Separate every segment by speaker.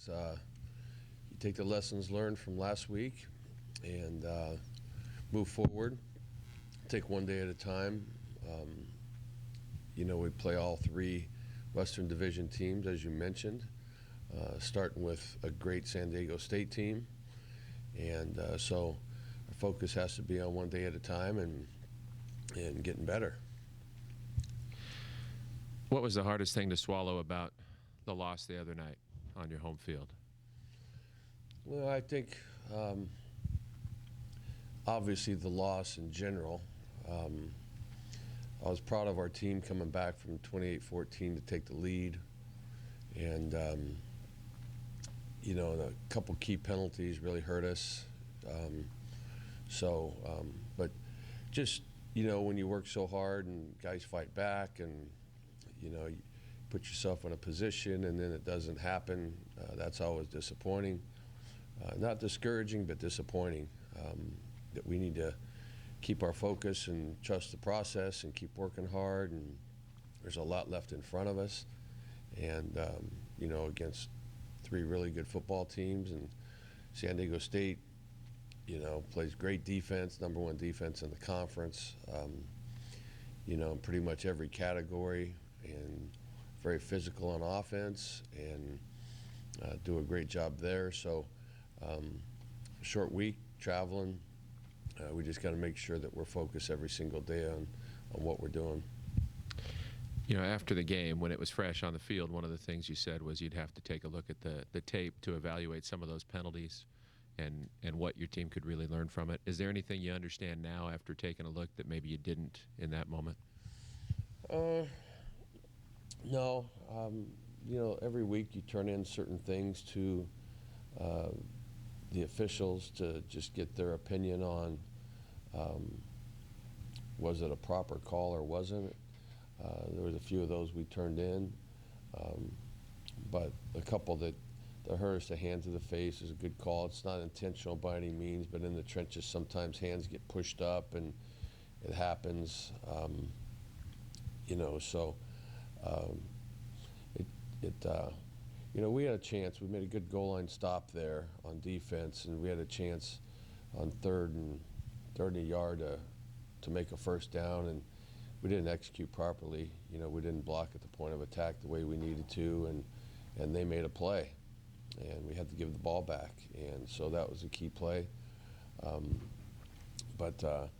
Speaker 1: you take the lessons learned from last week and move forward. Take one day at a time. We play all three Western Division teams, as you mentioned, starting with a great San Diego State team. And so our focus has to be on one day at a time and getting better.
Speaker 2: What was the hardest thing to swallow about the loss the other night on your home field?
Speaker 1: Well, I think obviously the loss in general. I was proud of our team coming back from 28-14 to take the lead. And, a couple key penalties really hurt us. But just, when you work so hard and guys fight back and, you put yourself in a position and then it doesn't happen, that's always disappointing. Not discouraging, but disappointing. That we need to keep our focus and trust the process and keep working hard. And there's a lot left in front of us. And, against three really good football teams. And San Diego State, plays great defense, #1 defense in the conference, in pretty much every category, and very physical on offense, and do a great job there. So short week, traveling. We just got to make sure that we're focused every single day on what we're doing.
Speaker 2: After the game, when it was fresh on the field, one of the things you said was you'd have to take a look at the tape to evaluate some of those penalties and what your team could really learn from it. Is there anything you understand now after taking a look that maybe you didn't in that moment?
Speaker 1: No. Every week you turn in certain things to the officials to just get their opinion on was it a proper call or wasn't it. There was a few of those we turned in, but a couple that hurt us, a hand to the face is a good call. It's not intentional by any means, but in the trenches sometimes hands get pushed up and it happens. We had a chance. We made a good goal line stop there on defense, and we had a chance on third and a yard to make a first down, and we didn't execute properly. We didn't block at the point of attack the way we needed to, and they made a play, and we had to give the ball back, and so that was a key play. The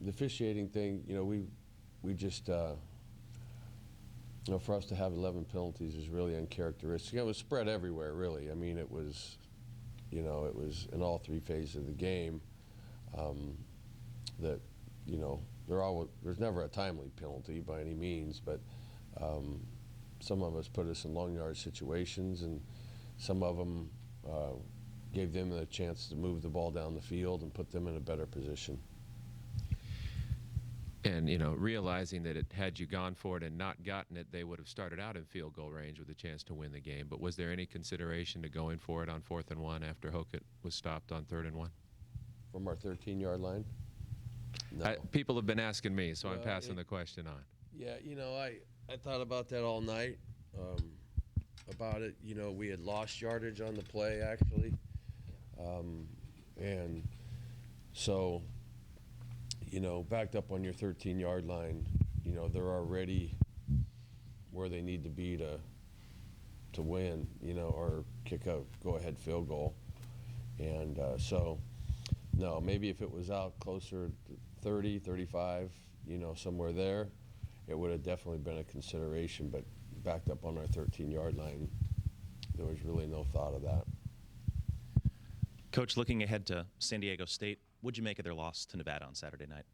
Speaker 1: officiating thing, we just. For us to have 11 penalties is really uncharacteristic. It was spread everywhere, really. I mean, it was in all three phases of the game. There's never a timely penalty by any means, but some of us put us in long yard situations, and some of them gave them a chance to move the ball down the field and put them in a better position.
Speaker 2: And, realizing that had you gone for it and not gotten it, they would have started out in field goal range with a chance to win the game. But was there any consideration to going for it on 4th and 1 after Hokett was stopped on 3rd and 1?
Speaker 1: From our 13-yard line? No.
Speaker 2: People have been asking me, so I'm passing the question on.
Speaker 1: Yeah, I thought about that all night, about it. We had lost yardage on the play, actually. And so... backed up on your 13-yard line, they're already where they need to be to win, or kick a go-ahead field goal. And no, maybe if it was out closer to 30, 35, somewhere there, it would have definitely been a consideration. But backed up on our 13-yard line, there was really no thought of that.
Speaker 3: Coach, looking ahead to San Diego State, what'd you make of their loss to Nevada on Saturday night?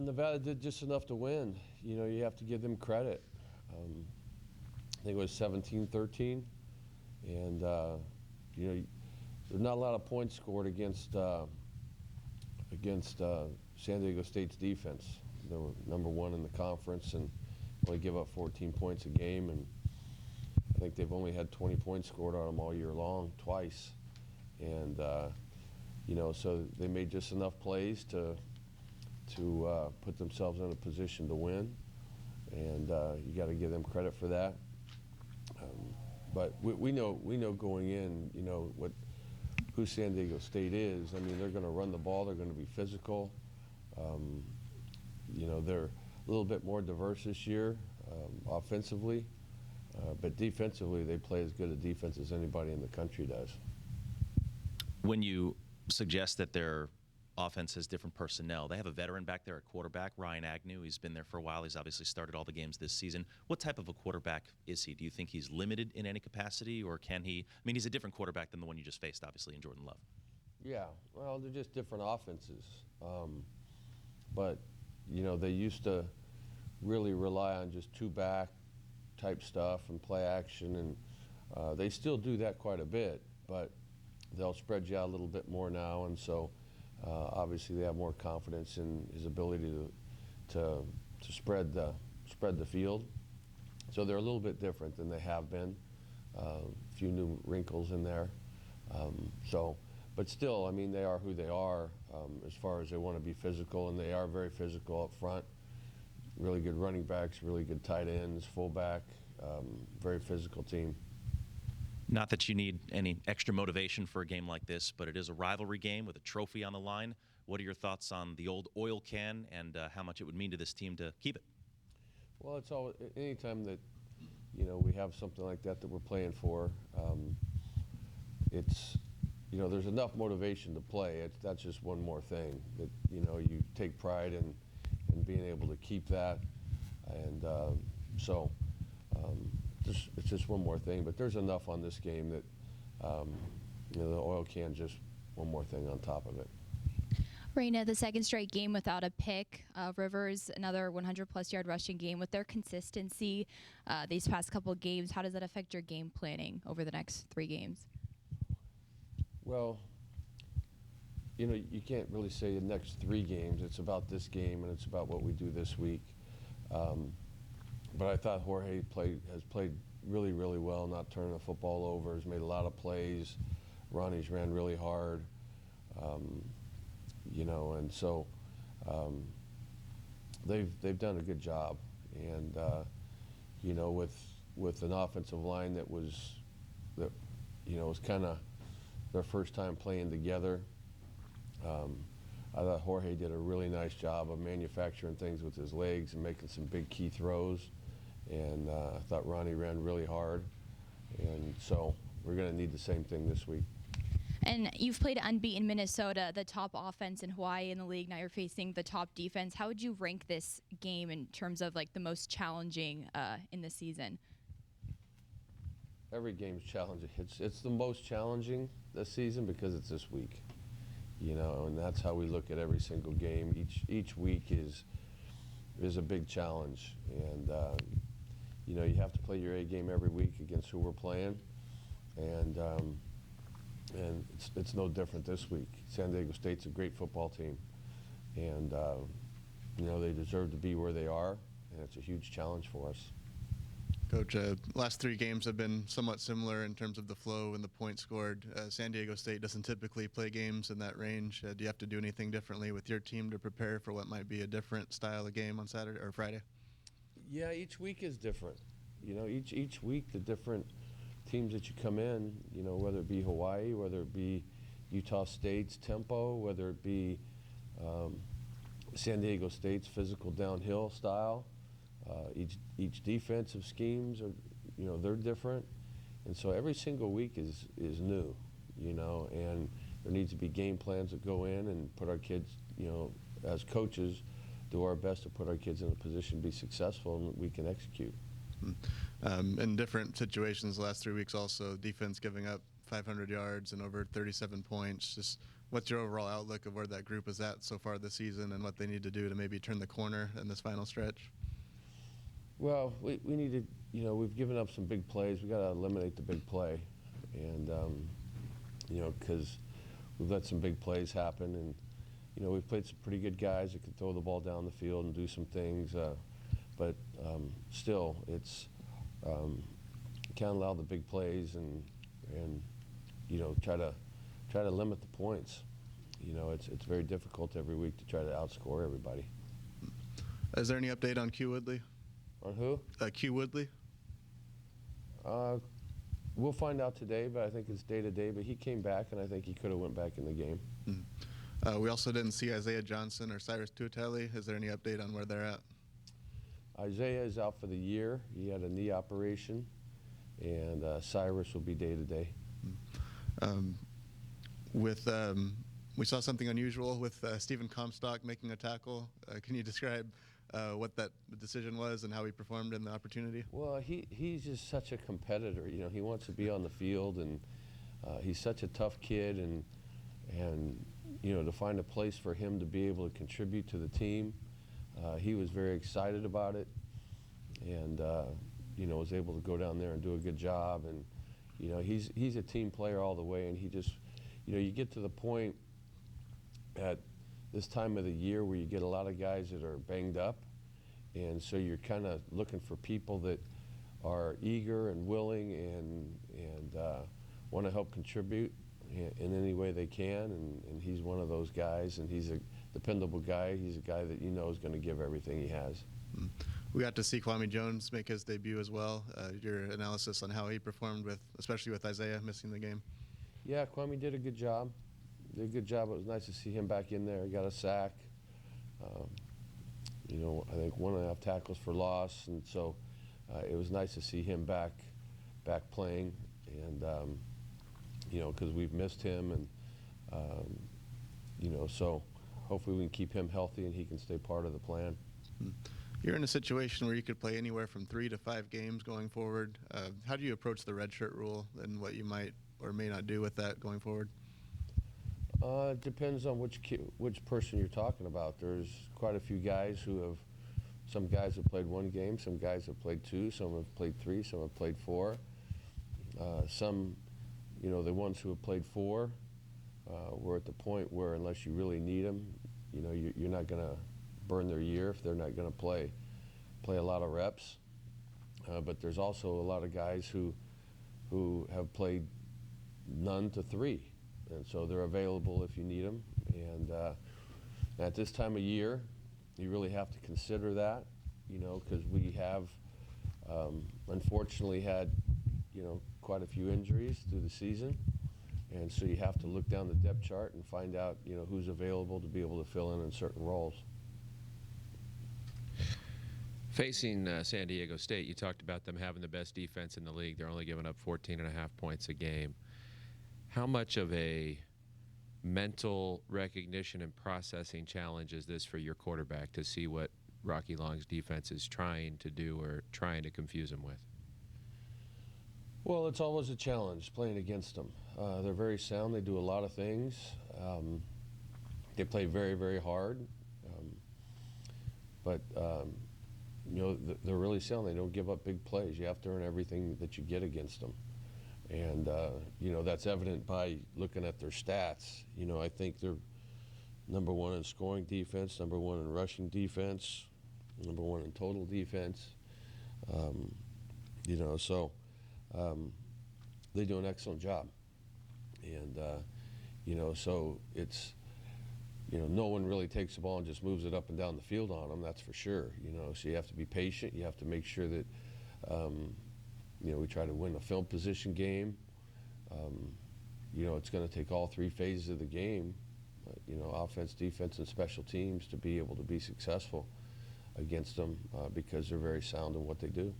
Speaker 1: Nevada did just enough to win. You have to give them credit. I think it was 17-13, and there's not a lot of points scored against San Diego State's defense. They were #1 in the conference and only give up 14 points a game, and I think they've only had 20 points scored on them all year long, twice. And so they made just enough plays to put themselves in a position to win, and you got to give them credit for that. But we know going in, you know, who San Diego State is. I mean, they're going to run the ball. They're going to be physical. You know, they're a little bit more diverse this year offensively. But defensively, they play as good a defense as anybody in the country does.
Speaker 3: When you suggest that their offense has different personnel, they have a veteran back there at quarterback, Ryan Agnew. He's been there for a while. He's obviously started all the games this season. What type of a quarterback is he? Do you think he's limited in any capacity, or can he? I mean, he's a different quarterback than the one you just faced, obviously, in Jordan Love.
Speaker 1: Yeah, well, they're just different offenses. But, you know, they used to really rely on just two-back type stuff and play action, and they still do that quite a bit, but they'll spread you out a little bit more now, and so obviously they have more confidence in his ability to spread the field. So they're a little bit different than they have been. A few new wrinkles in there. But still, I mean, they are who they are as far as they want to be physical, and they are very physical up front. Really good running backs, really good tight ends, fullback, very physical team.
Speaker 3: Not that you need any extra motivation for a game like this, but it is a rivalry game with a trophy on the line. What are your thoughts on the old oil can and how much it would mean to this team to keep it?
Speaker 1: Well, it's always, anytime that, you know, we have something like that we're playing for, it's, you know, there's enough motivation to play. That's just one more thing that, you know, you take pride in being able to keep that. And it's just one more thing. But there's enough on this game that, you know, the oil can just one more thing on top of it.
Speaker 4: Reina, the second straight game without a pick. Rivers, another 100-plus yard rushing game. With their consistency these past couple of games, how does that affect your game planning over the next 3 games?
Speaker 1: Well, you know, you can't really say the next 3 games. It's about this game, and it's about what we do this week. But I thought Jorge has played really, really well, not turning the football over. Has made a lot of plays. Ronnie's ran really hard. You know, and so they've done a good job. And you know, with an offensive line that you know, was kind of their first time playing together. I thought Jorge did a really nice job of manufacturing things with his legs and making some big key throws. And I thought Ronnie ran really hard. And so we're going to need the same thing this week.
Speaker 4: And you've played unbeaten Minnesota, the top offense in Hawaii in the league. Now you're facing the top defense. How would you rank this game in terms of like the most challenging in the season?
Speaker 1: Every game's challenging. It's the most challenging this season because it's this week. You know, and that's how we look at every single game. Each week is a big challenge, and you know, you have to play your A game every week against who we're playing, and it's no different this week. San Diego State's a great football team, and you know, they deserve to be where they are, and it's a huge challenge for us.
Speaker 5: Coach, last 3 games have been somewhat similar in terms of the flow and the points scored. San Diego State doesn't typically play games in that range. Do you have to do anything differently with your team to prepare for what might be a different style of game on Saturday or Friday?
Speaker 1: Yeah, each week is different. You know, each week the different teams that you come in, you know, whether it be Hawaii, whether it be Utah State's tempo, whether it be San Diego State's physical downhill style. Each defensive schemes are, you know, they're different, and so every single week is new, you know, and there needs to be game plans that go in and put our kids, you know, as coaches, do our best to put our kids in a position to be successful and we can execute.
Speaker 5: In different situations the last 3 weeks also, defense giving up 500 yards and over 37 points. Just what's your overall outlook of where that group is at so far this season and what they need to do to maybe turn the corner in this final stretch?
Speaker 1: Well, we need to, you know, we've given up some big plays. We got to eliminate the big play, and you know, because we've let some big plays happen, and you know, we've played some pretty good guys that can throw the ball down the field and do some things, but still, it's can't allow the big plays and you know, try to limit the points. You know, it's very difficult every week to try to outscore everybody.
Speaker 5: Is there any update on Q Woodley?
Speaker 1: On who?
Speaker 5: Q Woodley?
Speaker 1: We'll find out today, but I think it's day to day. But he came back, and I think he could have went back in the game.
Speaker 5: We also didn't see Isaiah Johnson or Cyrus Tuatele. Is there any update on where they're at?
Speaker 1: Isaiah is out for the year. He had a knee operation, and Cyrus will be day to day.
Speaker 5: We saw something unusual with Stephen Comstock making a tackle. Can you describe what that decision was and how he performed in the opportunity?
Speaker 1: Well, he's just such a competitor. You know, he wants to be on the field, and he's such a tough kid, and you know, to find a place for him to be able to contribute to the team, he was very excited about it, and you know, was able to go down there and do a good job. And you know, he's a team player all the way, and he just, you know, you get to the point at this time of the year where you get a lot of guys that are banged up, and so you're kind of looking for people that are eager and willing and want to help contribute in any way they can, and he's one of those guys, and he's a dependable guy. He's a guy that you know is going to give everything he has.
Speaker 5: We got to see Kwame Jones make his debut as well. Your analysis on how he performed, especially with Isaiah missing the game?
Speaker 1: Yeah, Kwame did a good job. Did a good job. It was nice to see him back in there. He got a sack. You know, I think 1.5 tackles for loss, and so it was nice to see him back playing, and you know, because we've missed him, and you know, so hopefully we can keep him healthy and he can stay part of the plan.
Speaker 5: You're in a situation where you could play anywhere from 3 to 5 games going forward. How do you approach the redshirt rule and what you might or may not do with that going forward?
Speaker 1: It depends on which person you're talking about. There's quite a few guys some guys have played 1 game, some guys have played 2, some have played 3, some have played 4. Some, you know, the ones who have played 4, we're at the point where unless you really need them, you know, you're not going to burn their year if they're not going to play a lot of reps. But there's also a lot of guys who have played none to 3, and so they're available if you need them. And at this time of year, you really have to consider that, you know, because we have unfortunately had, you know, quite a few injuries through the season. And so you have to look down the depth chart and find out, you know, who's available to be able to fill in certain roles.
Speaker 2: Facing San Diego State, you talked about them having the best defense in the league. They're only giving up 14.5 points a game. How much of a mental recognition and processing challenge is this for your quarterback to see what Rocky Long's defense is trying to do or trying to confuse him with?
Speaker 1: Well, it's always a challenge playing against them. They're very sound. They do a lot of things. They play very, very hard. But you know, they're really sound. They don't give up big plays. You have to earn everything that you get against them. And, you know, that's evident by looking at their stats. You know, I think they're number 1 in scoring defense, number 1 in rushing defense, number 1 in total defense. You know, so they do an excellent job. And, you know, so it's, you know, no one really takes the ball and just moves it up and down the field on them, that's for sure. You know, so you have to be patient. You have to make sure that, you know, we try to win a field position game. You know, it's going to take all 3 phases of the game, you know, offense, defense, and special teams to be able to be successful against them because they're very sound in what they do.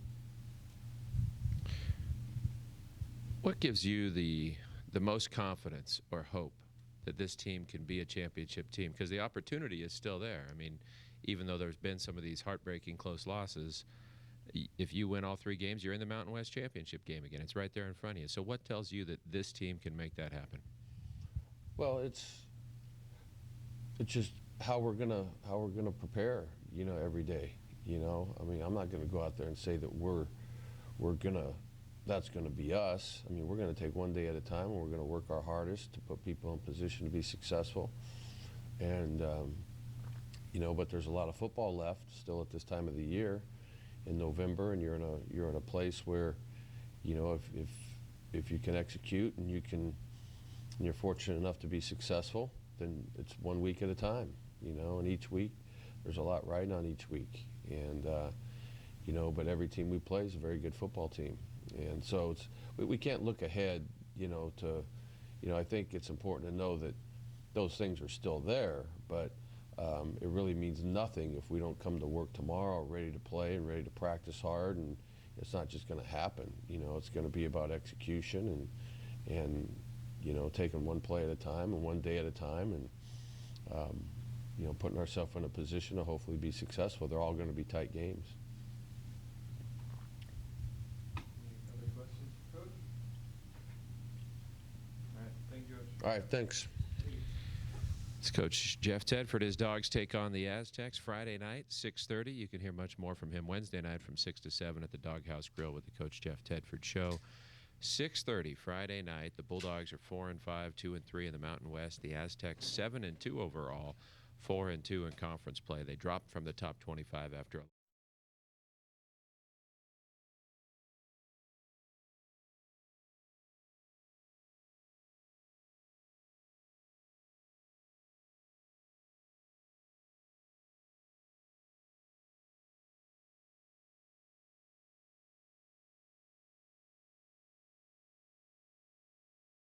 Speaker 2: What gives you the most confidence or hope that this team can be a championship team? Because the opportunity is still there. I mean, even though there's been some of these heartbreaking close losses, if you win all 3 games, you're in the Mountain West Championship game again. It's right there in front of you. So what tells you that this team can make that happen?
Speaker 1: Well, it's just how we're gonna prepare, you know, every day. You know, I mean, I'm not gonna go out there and say that that's gonna be us. I mean, we're gonna take one day at a time, and we're gonna work our hardest to put people in position to be successful. And you know, but there's a lot of football left still at this time of the year in November, and you're in a place where, you know, if you can execute and you're fortunate enough to be successful, then it's 1 week at a time, you know, and each week there's a lot riding on each week. And you know, but every team we play is a very good football team, And so we can't look ahead, I think it's important to know that those things are still there, but it really means nothing if we don't come to work tomorrow ready to play and ready to practice hard, and it's not just going to happen. It's going to be about execution and taking one play at a time and one day at a time, and putting ourselves in a position to hopefully be successful. They're all going to be tight games.
Speaker 6: Any other questions, Coach? All right, thank you, Coach.
Speaker 1: All right, thanks.
Speaker 2: It's Coach Jeff Tedford. His Dogs take on the Aztecs Friday night, 6:30. You can hear much more from him Wednesday night from 6 to 7 at the Doghouse Grill with the Coach Jeff Tedford Show. 6:30 Friday night. The Bulldogs are 4-5, 2-3 in the Mountain West. The Aztecs 7-2 overall, 4-2 in conference play. They dropped from the top 25 after